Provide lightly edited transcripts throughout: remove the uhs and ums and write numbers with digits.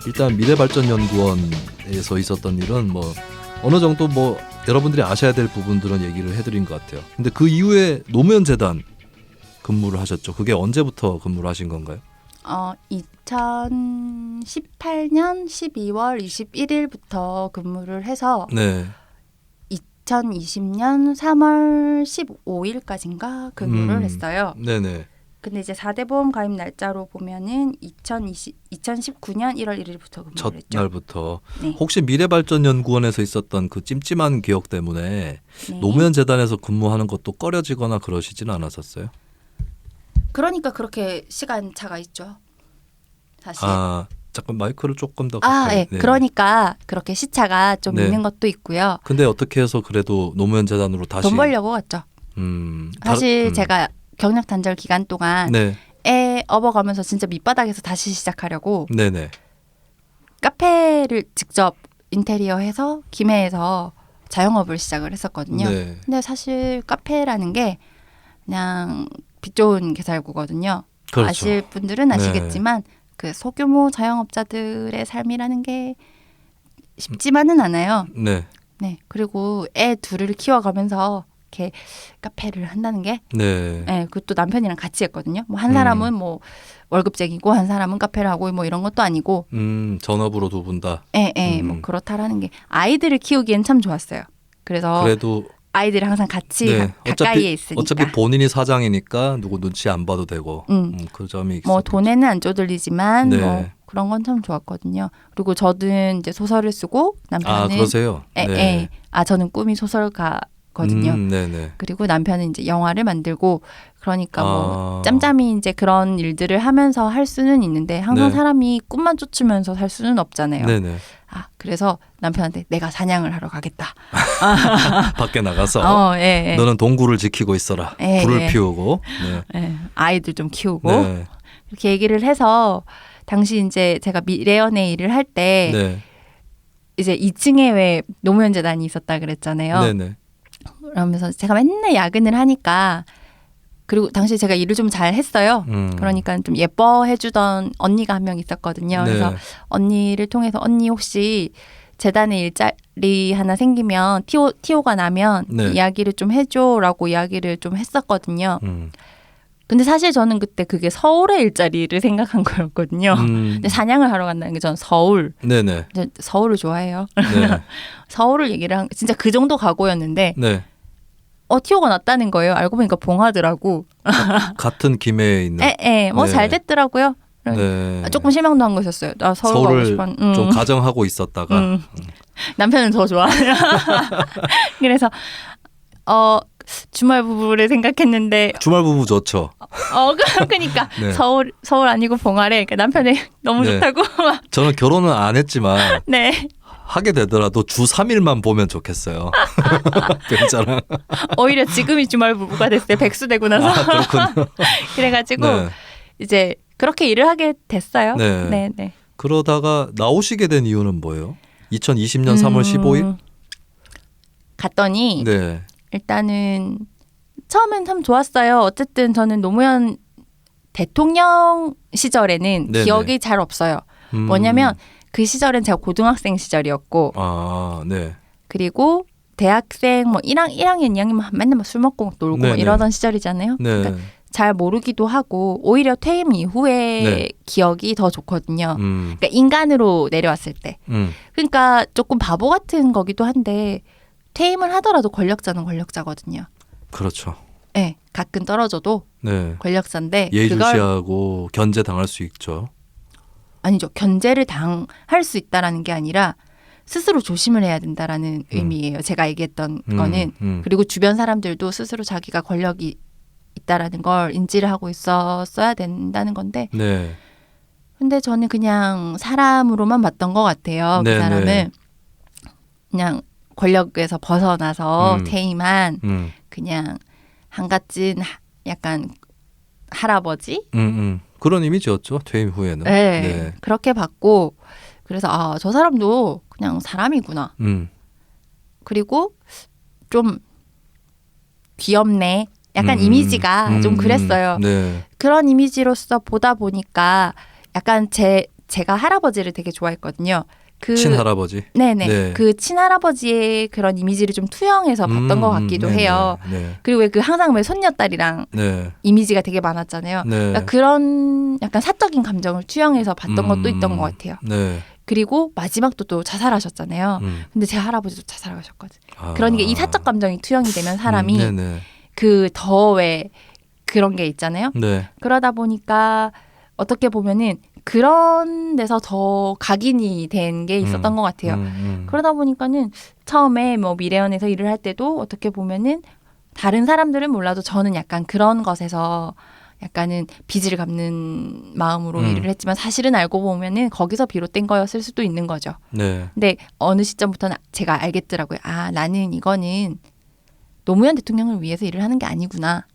일단 미래발전연구원에서 있었던 일은 뭐 어느 정도 뭐 여러분들이 아셔야 될 부분들은 얘기를 해드린 것 같아요. 근데 그 이후에 노무현재단 근무를 하셨죠. 그게 언제부터 근무를 하신 건가요? 2018년 12월 21일부터 근무를 해서 네. 2020년 3월 15일까지인가 근무를 했어요. 네네. 근데 이제 4대 보험 가입 날짜로 보면은 2019년 1월 1일부터 근무를 했죠. 첫날부터. 네. 혹시 미래발전연구원에서 있었던 그 찜찜한 기억 때문에 네. 노무현재단에서 근무하는 것도 꺼려지거나 그러시진 않았었어요? 그러니까 그렇게 시간 차가 있죠. 사실. 잠깐 마이크를 조금 더 아, 가까이. 네. 그러니까 그렇게 시차가 좀 네. 있는 것도 있고요. 근데 어떻게 해서 그래도 노무현재단으로 다시 돈 벌려고 갔죠. 사실 제가 경력 단절 기간 동안 네. 애 업어가면서 진짜 밑바닥에서 다시 시작하려고 네네. 카페를 직접 인테리어해서 김해에서 자영업을 시작을 했었거든요. 네. 근데 사실 카페라는 게 그냥 빚 좋은 개살구거든요. 그렇죠. 아실 분들은 네. 아시겠지만 그 소규모 자영업자들의 삶이라는 게 쉽지만은 않아요. 네. 네. 그리고 애 둘을 키워가면서 이렇게 카페를 한다는 게, 네. 네, 그것도 남편이랑 같이 했거든요. 뭐 한 사람은 뭐 월급쟁이고 한 사람은 카페를 하고 뭐 이런 것도 아니고, 전업으로 두 분 다. 뭐 그렇다라는 게 아이들을 키우기엔 참 좋았어요. 그래서 그래도 아이들이 항상 같이 네. 가까이에 있으니까. 어차피 본인이 사장이니까 누구 눈치 안 봐도 되고 그 점이 뭐 있었겠죠. 돈에는 안 쪼들리지만 네. 뭐 그런 건 참 좋았거든요. 그리고 저는 이제 소설을 쓰고 남편은 그러세요? 네. 저는 꿈이 소설가거든요. 네네. 그리고 남편은 이제 영화를 만들고 그러니까 뭐 짬짬이 이제 그런 일들을 하면서 할 수는 있는데 항상 네. 사람이 꿈만 쫓으면서 살 수는 없잖아요. 네네. 그래서 남편한테 내가 사냥을 하러 가겠다. 밖에 나가서 예. 너는 동굴을 지키고 있어라. 예, 불을 예. 피우고. 네. 예, 아이들 좀 키우고 네. 이렇게 얘기를 해서 당시 이제 제가 미래연애 일을 할 때 네. 이제 2층에 왜 노무현재단이 있었다 그랬잖아요. 네네. 그러면서 제가 맨날 야근을 하니까 그리고 당시 제가 일을 좀 잘 했어요. 그러니까 좀 예뻐해주던 언니가 한 명 있었거든요. 네. 그래서 언니를 통해서 언니 혹시 재단에 일자리 하나 생기면 TO가 나면 네. 이야기를 좀 해줘라고 이야기를 좀 했었거든요. 근데 사실 저는 그때 그게 서울의 일자리를 생각한 거였거든요. 근데 사냥을 하러 간다는 게 전 서울. 네네. 서울을 좋아해요. 네. 서울을 얘기를 한 진짜 그 정도 각오였는데 네. TO가 났다는 거예요. 알고 보니까 봉하더라고. 같은 김해에 있는. 뭐 네. 잘 됐더라고요. 네. 조금 실망도 한 거였어요. 나 서울 가고 서울을 싶어. 좀 가정하고 있었다가. 남편은 더 좋아. 그래서 주말 부부를 생각했는데 주말 부부 좋죠. 그러니까 네. 서울 아니고 봉하래. 그러니까 남편이 너무 네. 좋다고. 저는 결혼은 안 했지만 네. 하게 되더라도 주 3일만 보면 좋겠어요. 괜찮아. 오히려 지금이 주말 부부가 됐어요. 백수 되고 나서. 그렇군요. 그래가지고 네. 이제 그렇게 일을 하게 됐어요. 네. 네. 그러다가 나오시게 된 이유는 뭐예요? 2020년 3월 15일? 갔더니 네. 일단은 처음엔 참 좋았어요. 어쨌든 저는 노무현 대통령 시절에는 네네. 기억이 잘 없어요. 뭐냐면 그 시절엔 제가 고등학생 시절이었고 네. 그리고 대학생 뭐 1학년, 2학년 맨날 막 술 먹고 놀고 네네. 이러던 시절이잖아요. 네. 그러니까 잘 모르기도 하고 오히려 퇴임 이후에 네. 기억이 더 좋거든요. 그러니까 인간으로 내려왔을 때. 그러니까 조금 바보 같은 거기도 한데 퇴임을 하더라도 권력자는 권력자거든요. 그렇죠. 네, 가끔 떨어져도 네. 권력자인데 예의주시하고 견제 당할 수 있죠. 아니죠. 견제를 당할 수 있다라는 게 아니라 스스로 조심을 해야 된다라는 의미예요. 제가 얘기했던 거는. 그리고 주변 사람들도 스스로 자기가 권력이 있다라는 걸 인지를 하고 있었어야 된다는 건데. 네. 근데 저는 그냥 사람으로만 봤던 것 같아요. 그 네네. 사람을 그냥 권력에서 벗어나서 퇴임한 그냥 한갓진 약간 할아버지? 그런 이미지였죠. 퇴임 후에는. 네. 네. 그렇게 봤고 그래서 저 사람도 그냥 사람이구나. 그리고 좀 귀엽네. 약간 이미지가 좀 그랬어요. 네. 그런 이미지로서 보다 보니까 약간 제 제가 할아버지를 되게 좋아했거든요. 친할아버지. 네네. 네. 그 친할아버지의 그런 이미지를 좀 투영해서 봤던 것 같기도 네네. 해요. 네. 그리고 왜 그 항상 왜 손녀딸이랑 네. 이미지가 되게 많았잖아요. 네. 그러니까 그런 약간 사적인 감정을 투영해서 봤던 것도 있던 것 같아요. 네. 그리고 마지막도 또 자살하셨잖아요. 근데 제 할아버지도 자살하셨거든. 그러니까 이 사적 감정이 투영이 되면 사람이 네네. 그 더 왜 그런 게 있잖아요. 네. 그러다 보니까 어떻게 보면은 그런 데서 더 각인이 된 게 있었던 것 같아요. 그러다 보니까는 처음에 뭐 미래원에서 일을 할 때도 어떻게 보면은 다른 사람들은 몰라도 저는 약간 그런 것에서 약간은 빚을 갚는 마음으로 일을 했지만 사실은 알고 보면은 거기서 비롯된 거였을 수도 있는 거죠. 네. 근데 어느 시점부터는 제가 알겠더라고요. 아, 나는 이거는 노무현 대통령을 위해서 일을 하는 게 아니구나.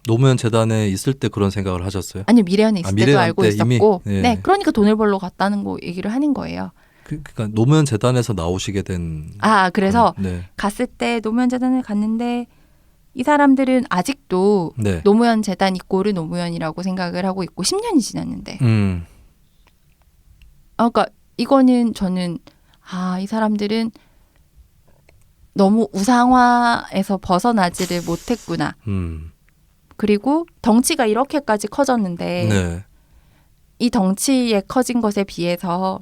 노무현 재단에 있을 때 그런 생각을 하셨어요? 아니요, 미래원에 있을 때도 미래원 알고 때 있었고, 이미? 네. 네, 그러니까 돈을 벌러 갔다는 거 얘기를 하는 거예요. 그러니까 노무현 재단에서 나오시게 된. 그래서 네. 갔을 때 노무현 재단을 갔는데 이 사람들은 아직도 네. 노무현 재단 이꼴은 노무현이라고 생각을 하고 있고 10년이 지났는데. 그러니까 이거는 저는 이 사람들은 너무 우상화에서 벗어나지를 못했구나. 그리고 덩치가 이렇게까지 커졌는데 네. 이 덩치에 커진 것에 비해서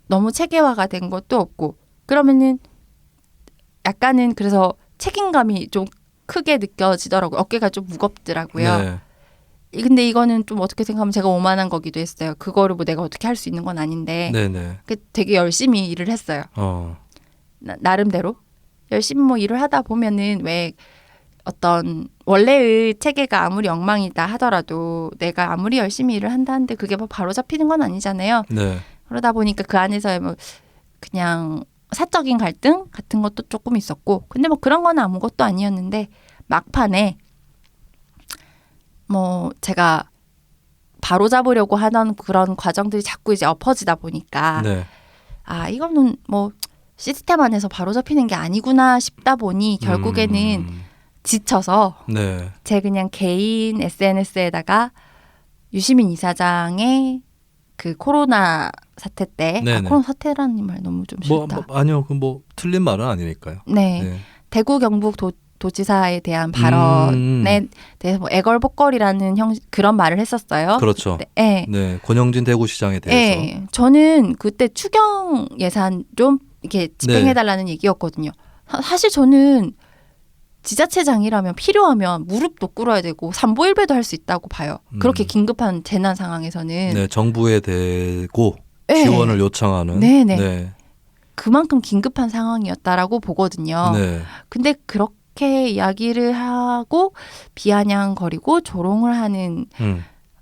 너무 체계화가 된 것도 없고 그러면은 약간은 그래서 책임감이 좀 크게 느껴지더라고요. 어깨가 좀 무겁더라고요. 네. 근데 이거는 좀 어떻게 생각하면 제가 오만한 거기도 했어요. 그거를 뭐 내가 어떻게 할 수 있는 건 아닌데 네네. 되게 열심히 일을 했어요. 나름대로 열심히 뭐 일을 하다 보면은 왜 어떤 원래의 체계가 아무리 엉망이다 하더라도 내가 아무리 열심히 일을 한다는데 그게 뭐 바로 잡히는 건 아니잖아요. 네. 그러다 보니까 그 안에서 뭐 그냥 사적인 갈등 같은 것도 조금 있었고 근데 뭐 그런 건 아무것도 아니었는데 막판에 뭐 제가 바로 잡으려고 하던 그런 과정들이 자꾸 이제 엎어지다 보니까 네. 이거는 뭐 시스템 안에서 바로 잡히는 게 아니구나 싶다 보니 결국에는 지쳐서 네. 제 그냥 개인 SNS에다가 유시민 이사장의 그 코로나 사태 때 코로나 사태라는 말 너무 좀 싫다. 아니요, 그 뭐 틀린 말은 아니니까요. 네. 네. 대구 경북 도지사에 대한 발언에 대해서 뭐 애걸복걸이라는 그런 말을 했었어요. 그렇죠. 네. 네. 권영진 대구시장에 대해서. 네. 저는 그때 추경 예산 좀 이렇게 집행해달라는 얘기였거든요. 사실 저는 지자체장이라면 필요하면 무릎도 꿇어야 되고 삼보일배도 할 수 있다고 봐요. 그렇게 긴급한 재난 상황에서는. 네, 정부에 대고 지원을 요청하는. 네네. 네. 그만큼 긴급한 상황이었다라고 보거든요. 네. 근데 그렇게 이야기를 하고 비아냥거리고 조롱을 하는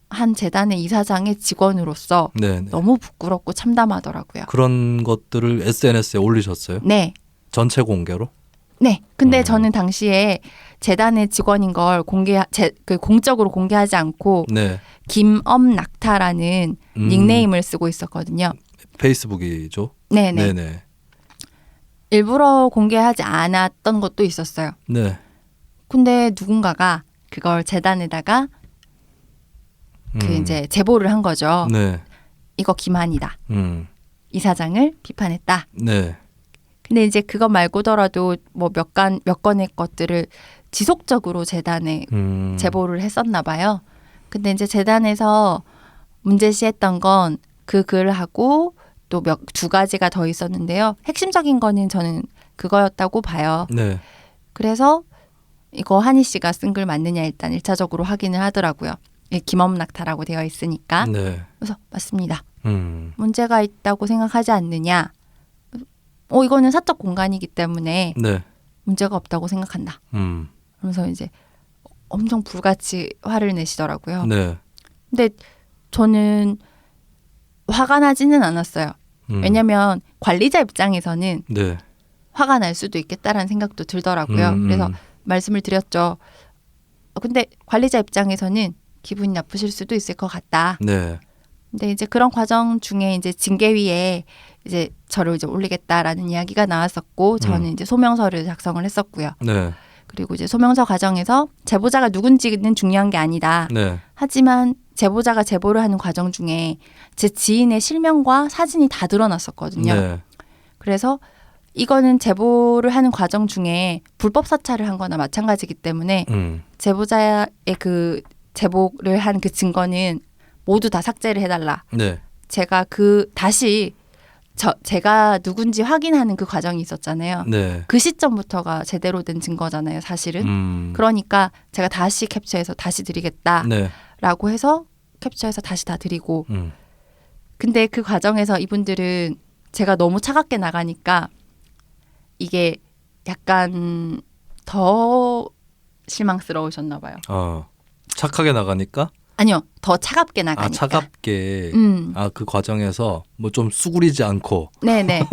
한 재단의 이사장의 직원으로서 너무 부끄럽고 참담하더라고요. 그런 것들을 SNS에 올리셨어요? 네. 전체 공개로? 네. 근데 저는 당시에 재단의 직원인 걸 공적으로 공개하지 않고 김엄낙타라는 닉네임을 쓰고 있었거든요. 페이스북이죠? 네네. 네네. 일부러 공개하지 않았던 것도 있었어요. 네. 근데 누군가가 그걸 재단에다가 이제 제보를 한 거죠. 네. 이거 기만이다. 이사장을 비판했다. 네. 근데 이제 그것 말고더라도 뭐 몇 건의 것들을 지속적으로 재단에 제보를 했었나 봐요. 근데 이제 재단에서 문제시했던 건 그 글하고 또 두 가지가 더 있었는데요. 핵심적인 거는 저는 그거였다고 봐요. 네. 그래서 이거 한희 씨가 쓴 글 맞느냐 일단 1차적으로 확인을 하더라고요. 김엄낙타라고 되어 있으니까. 네. 그래서 맞습니다. 문제가 있다고 생각하지 않느냐. 이거는 사적 공간이기 때문에 문제가 없다고 생각한다. 그러면서 이제 엄청 불같이 화를 내시더라고요. 네. 근데 저는 화가 나지는 않았어요. 왜냐하면 관리자 입장에서는 화가 날 수도 있겠다라는 생각도 들더라고요. 그래서 말씀을 드렸죠. 근데 관리자 입장에서는 기분이 나쁘실 수도 있을 것 같다. 네. 근데 이제 그런 과정 중에 이제 징계위에 이제 저를 이제 올리겠다라는 이야기가 나왔었고 저는 이제 소명서를 작성을 했었고요. 네. 그리고 이제 소명서 과정에서 제보자가 누군지는 중요한 게 아니다. 네. 하지만 제보자가 제보를 하는 과정 중에 제 지인의 실명과 사진이 다 드러났었거든요. 네. 그래서 이거는 제보를 하는 과정 중에 불법 사찰을 한 거나 마찬가지이기 때문에 제보자의 그 제보를 한 그 증거는 모두 다 삭제를 해달라. 네. 제가 다시 제가 누군지 확인하는 그 과정이 있었잖아요. 네. 그 시점부터가 제대로 된 증거잖아요, 사실은. 그러니까 제가 다시 캡처해서 다시 드리겠다라고 네. 해서 캡처해서 다시 다 드리고. 근데 그 과정에서 이분들은 제가 너무 차갑게 나가니까 이게 약간 더 실망스러우셨나 봐요. 착하게 나가니까? 아니요, 더 차갑게 나가니까. 차갑게. 그 과정에서 뭐 좀 수그리지 않고. 네네.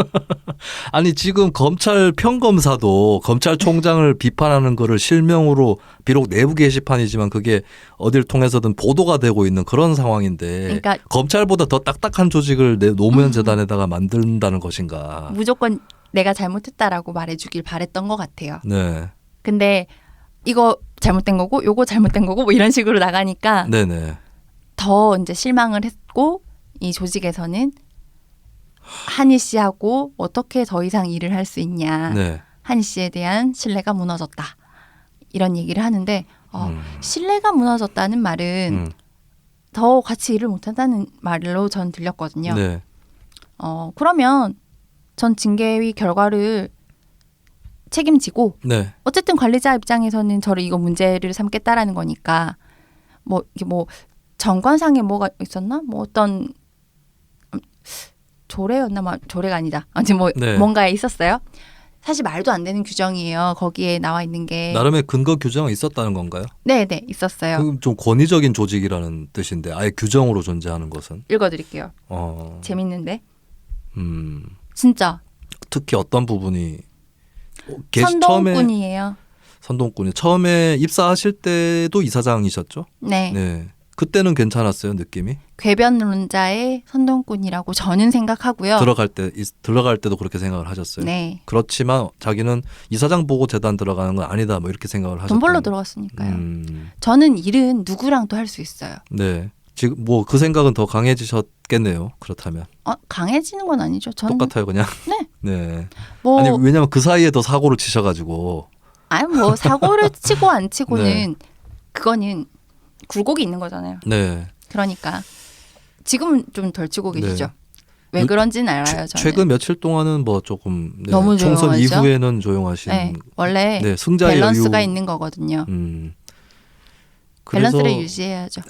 아니 지금 검찰 평검사도 검찰총장을 비판하는 거를 실명으로 비록 내부 게시판이지만 그게 어딜 통해서든 보도가 되고 있는 그런 상황인데 그러니까 검찰보다 더 딱딱한 조직을 노무현 재단에다가 만든다는 것인가. 무조건 내가 잘못했다라고 말해주길 바랬던 것 같아요. 네. 근데 이거 잘못된 거고 요거 잘못된 거고 뭐 이런 식으로 나가니까 네네. 더 이제 실망을 했고 이 조직에서는 한희 씨하고 어떻게 더 이상 일을 할 수 있냐. 네. 한희 씨에 대한 신뢰가 무너졌다. 이런 얘기를 하는데 신뢰가 무너졌다는 말은 더 같이 일을 못한다는 말로 전 들렸거든요. 네. 그러면 전 징계위 결과를 책임지고 네. 어쨌든 관리자 입장에서는 저를 이거 문제를 삼겠다라는 거니까 뭐 이게 뭐 정관상에 뭐가 있었나? 뭐 어떤 조례였나? 뭐 조례가 아니다. 아무튼 뭐 네. 뭔가에 있었어요. 사실 말도 안 되는 규정이에요. 거기에 나와 있는 게. 나름의 근거 규정이 있었다는 건가요? 네, 있었어요. 그럼 좀 권위적인 조직이라는 뜻인데 아예 규정으로 존재하는 것은? 읽어드릴게요. 재밌는데. 진짜. 특히 어떤 부분이 선동꾼이에요. 선동꾼이 처음에 입사하실 때도 이사장이셨죠? 네. 네. 그때는 괜찮았어요, 느낌이? 궤변론자의 선동꾼이라고 저는 생각하고요. 들어갈 때도 그렇게 생각을 하셨어요. 네. 그렇지만 자기는 이사장 보고 재단 들어가는 건 아니다, 뭐 이렇게 생각을 하셨던. 돈 벌러 들어갔으니까요. 저는 일은 누구랑도 할 수 있어요. 네. 지금 뭐 그 생각은 더 강해지셨겠네요. 그렇다면. 강해지는 건 아니죠. 저는 똑같아요, 그냥. 네. 네. 뭐 아니 왜냐면 그 사이에 더 사고를 치셔가지고. 아니 뭐 사고를 치고 안 치고는 네. 그거는 굴곡이 있는 거잖아요. 네. 그러니까 지금은 좀 덜 치고 계시죠. 네. 왜 그런지는 알아요. 저는. 최근 며칠 동안은 뭐 조금 너무 총선 조용하죠? 이후에는 조용하신. 네. 원래 네, 승자의 밸런스가 여유. 있는 거거든요. 그래서, 밸런스를 유지해야죠.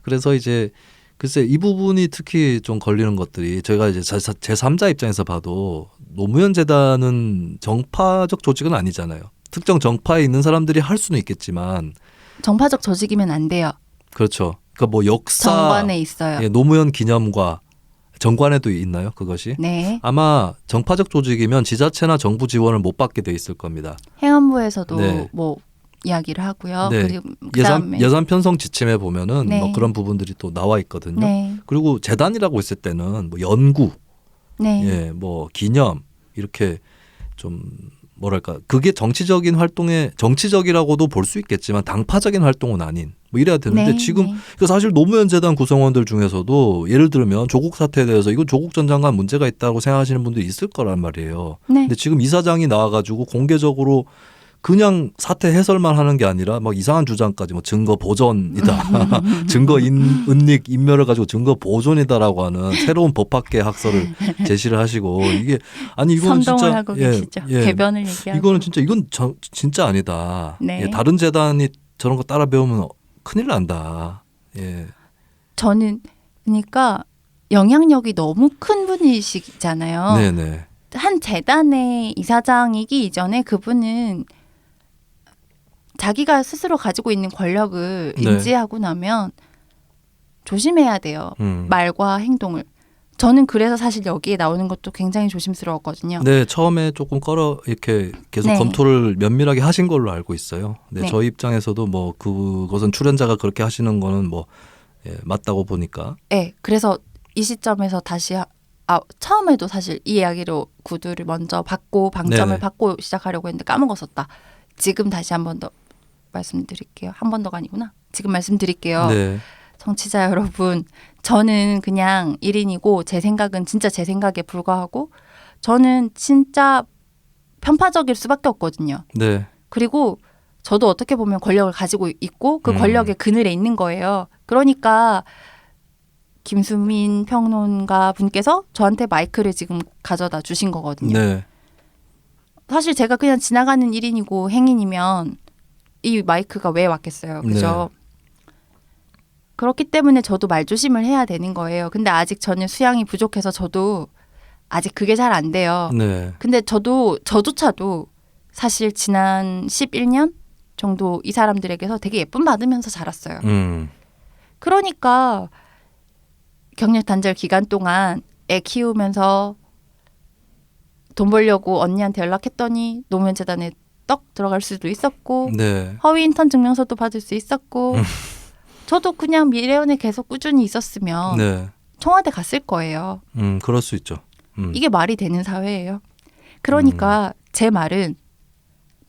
그래서 이제 글쎄 이 부분이 특히 좀 걸리는 것들이 저희가 이제 제3자 입장에서 봐도 노무현 재단은 정파적 조직은 아니잖아요. 특정 정파에 있는 사람들이 할 수는 있겠지만 정파적 조직이면 안 돼요. 그렇죠. 그러니까 뭐 역사 정관에 있어요. 예, 노무현 기념과 정관에도 있나요? 그것이? 네. 아마 정파적 조직이면 지자체나 정부 지원을 못 받게 돼 있을 겁니다. 행안부에서도 네. 뭐 이야기를 하고요. 네. 그리고 그다음에 예산 편성 지침에 보면은 네. 뭐 그런 부분들이 또 나와 있거든요. 네. 그리고 재단이라고 했을 때는 뭐 연구, 네. 예, 뭐 기념 이렇게 좀 뭐랄까 그게 정치적인 활동에 정치적이라고도 볼 수 있겠지만 당파적인 활동은 아닌 뭐 이래야 되는데 네. 지금 네. 그 사실 노무현 재단 구성원들 중에서도 예를 들면 조국 사태에 대해서 이건 조국 전 장관 문제가 있다고 생각하시는 분들이 있을 거란 말이에요. 네. 근데 지금 이사장이 나와가지고 공개적으로 그냥 사태 해설만 하는 게 아니라 막 이상한 주장까지 뭐 증거 보존이다. 증거 은닉 인멸을 가지고 증거 보존이다라고 하는 새로운 법학계 학설을 제시를 하시고 이게 아니 이건 선동을 진짜 하고 계시죠. 궤변을 얘기하고. 이거는 이건 진짜 아니다. 네. 예, 다른 재단이 저런 거 따라 배우면 큰일 난다. 예. 저는 그러니까 영향력이 너무 큰 분이시잖아요. 네네. 한 재단의 이사장이기 이전에 그분은 자기가 스스로 가지고 있는 권력을 네. 인지하고 나면 조심해야 돼요. 음. 말과 행동을. 저는 그래서 사실 여기에 나오는 것도 굉장히 조심스러웠거든요. 네, 처음에 조금 이렇게 계속 네. 검토를 면밀하게 하신 걸로 알고 있어요. 네, 네. 저희 입장에서도 뭐 그것은 출연자가 그렇게 하시는 거는 뭐 예, 맞다고 보니까. 네, 그래서 이 시점에서 다시 처음에도 사실 이 이야기로 구두를 먼저 받고 방점을 네네. 받고 시작하려고 했는데 까먹었었다. 지금 다시 한 번 더 말씀드릴게요. 한 번 더가 아니구나. 지금 말씀드릴게요. 네. 청취자 여러분, 저는 그냥 1인이고 제 생각은 진짜 제 생각에 불과하고 저는 진짜 편파적일 수밖에 없거든요. 네. 그리고 저도 어떻게 보면 권력을 가지고 있고 그 권력의 그늘에 있는 거예요. 그러니까 김수민 평론가 분께서 저한테 마이크를 지금 가져다 주신 거거든요. 네. 사실 제가 그냥 지나가는 1인이고 행인이면 이 마이크가 왜 왔겠어요. 그죠? 네. 그렇기 때문에 저도 말조심을 해야 되는 거예요. 근데 아직 저는 수양이 부족해서 저도 아직 그게 잘 안 돼요. 네. 근데 저조차도 사실 지난 11년 정도 이 사람들에게서 되게 예쁨 받으면서 자랐어요. 그러니까 경력 단절 기간 동안 애 키우면서 돈 벌려고 언니한테 연락했더니 노무현재단에 떡 들어갈 수도 있었고 네. 허위 인턴 증명서도 받을 수 있었고 저도 그냥 미래원에 계속 꾸준히 있었으면 네. 청와대 갔을 거예요. 그럴 수 있죠. 이게 말이 되는 사회예요. 그러니까 제 말은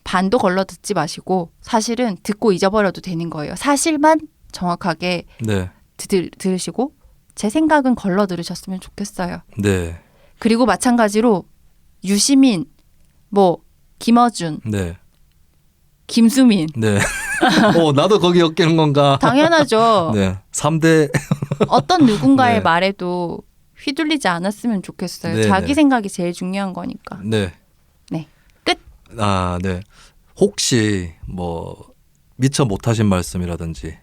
반도 걸러 듣지 마시고 사실은 듣고 잊어버려도 되는 거예요. 사실만 정확하게 네. 들으시고 제 생각은 걸러 들으셨으면 좋겠어요. 네. 그리고 마찬가지로 유시민, 뭐 김어준, 네. 김수민 네. 나도 거기 엮이는 건가? 당연하죠. 네. 3대 어떤 누군가의 네. 말에도 휘둘리지 않았으면 좋겠어요. 네, 자기 네. 생각이 제일 중요한 거니까. 네. 네. 끝. 아, 네. 혹시 뭐 미처 못하신 말씀이라든지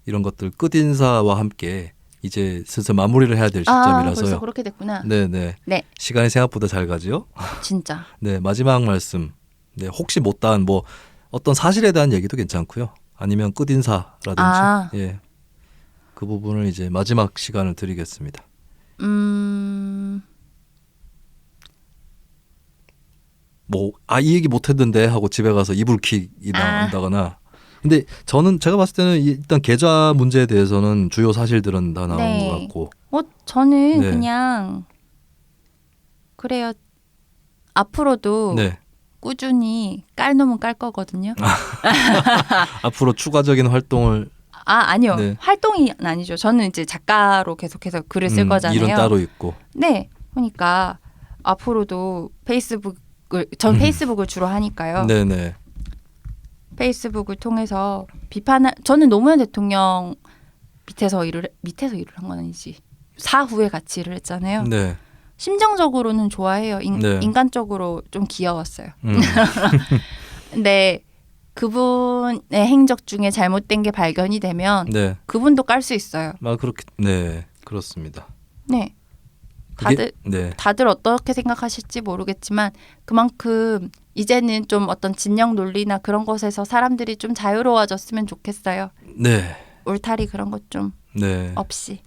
이런 것들 끝인사와 함께 이제 슬슬 마무리를 해야 될 벌써 시점이라서요. 그렇게 됐구나. 네네. 네. 시간이 생각보다 잘 가지요. 진짜. 네, 마지막 말씀. 네, 혹시 못다한 뭐 어떤 사실에 대한 얘기도 괜찮고요. 아니면 끝인사라든지. 예. 그 부분을 이제 마지막 시간을 드리겠습니다. 뭐, 이 얘기 못 했는데 하고 집에 가서 이불킥이 나온다거나. 근데 제가 봤을 때는 일단 계좌 문제에 대해서는 주요 사실들은 다 나온 네. 것 같고. 저는 네. 그냥 그래요. 앞으로도 네. 꾸준히 깔 놈은 깔 거거든요. 앞으로 추가적인 활동을. 아니요. 네. 활동이 아니죠. 저는 이제 작가로 계속해서 글을 쓸 거잖아요. 일은 따로 있고. 네. 그러니까 앞으로도 전 페이스북을 주로 하니까요. 네네. 페이스북을 통해서 저는 노무현 대통령 밑에서 일을 한 건 아니지. 사후에 같이 일을 했잖아요. 네. 심정적으로는 좋아해요. 네. 인간적으로 좀 귀여웠어요. 근데 그분의 행적 중에 잘못된 게 발견이 되면 네. 그분도 깔 수 있어요. 그렇게. 네. 그렇습니다. 네. 네. 다들 어떻게 생각하실지 모르겠지만 그만큼 이제는 좀 어떤 진영 논리나 그런 것에서 사람들이 좀 자유로워졌으면 좋겠어요. 네. 울타리 그런 것 좀 네. 없이.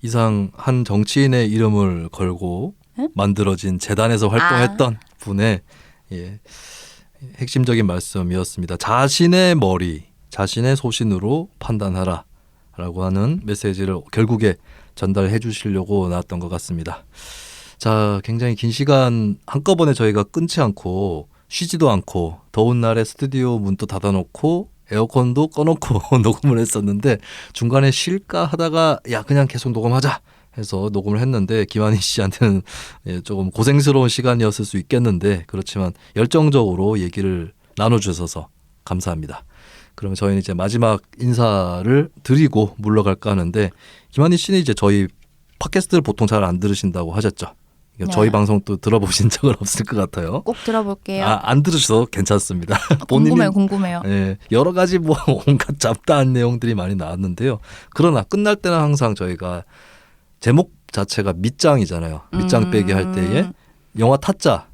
이상 한 정치인의 이름을 걸고 만들어진 재단에서 활동했던 분의 핵심적인 말씀이었습니다. 자신의 머리, 자신의 소신으로 판단하라 라고 하는 메시지를 결국에 전달해 주시려고 나왔던 것 같습니다. 자, 굉장히 긴 시간 한꺼번에 저희가 끊지 않고 쉬지도 않고 더운 날에 스튜디오 문도 닫아놓고 에어컨도 꺼놓고 녹음을 했었는데 중간에 쉴까 하다가 그냥 계속 녹음하자 해서 녹음을 했는데 김한희 씨한테는 조금 고생스러운 시간이었을 수 있겠는데 그렇지만 열정적으로 얘기를 나눠주셔서 감사합니다. 그러면 저희는 이제 마지막 인사를 드리고 물러갈까 하는데 김한희 씨는 이제 저희 팟캐스트를 보통 잘 안 들으신다고 하셨죠. 네. 저희 방송 또 들어보신 적은 없을 것 같아요. 꼭 들어볼게요. 안 들으셔도 괜찮습니다. 궁금해요. 네, 여러 가지 뭐 온갖 잡다한 내용들이 많이 나왔는데요. 그러나 끝날 때는 항상 저희가 제목 자체가 밑장이잖아요. 밑장 빼기 할 때에 영화 타짜를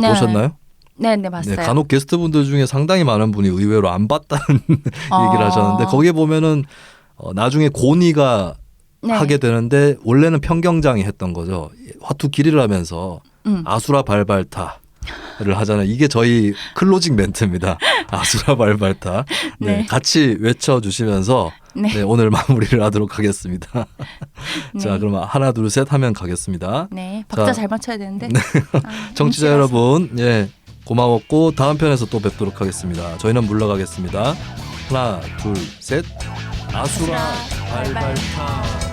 네. 보셨나요? 네, 봤어요. 네, 간혹 게스트분들 중에 상당히 많은 분이 의외로 안 봤다는 얘기를 하셨는데 거기에 보면은 나중에 고니가 하게 되는데 원래는 평경장이 했던 거죠. 화투 길이를 하면서 아수라 발발타를 하잖아요. 이게 저희 클로징 멘트입니다. 아수라 발발타. 네, 네. 같이 외쳐주시면서 네. 오늘 마무리를 하도록 하겠습니다. 네. 자, 그럼 하나 둘 셋 하면 가겠습니다. 네, 박자 잘 맞춰야 되는데. 청취자 여러분, 고마웠고 다음 편에서 또 뵙도록 하겠습니다. 저희는 물러가겠습니다. 하나 둘 셋 아수라. 발발타.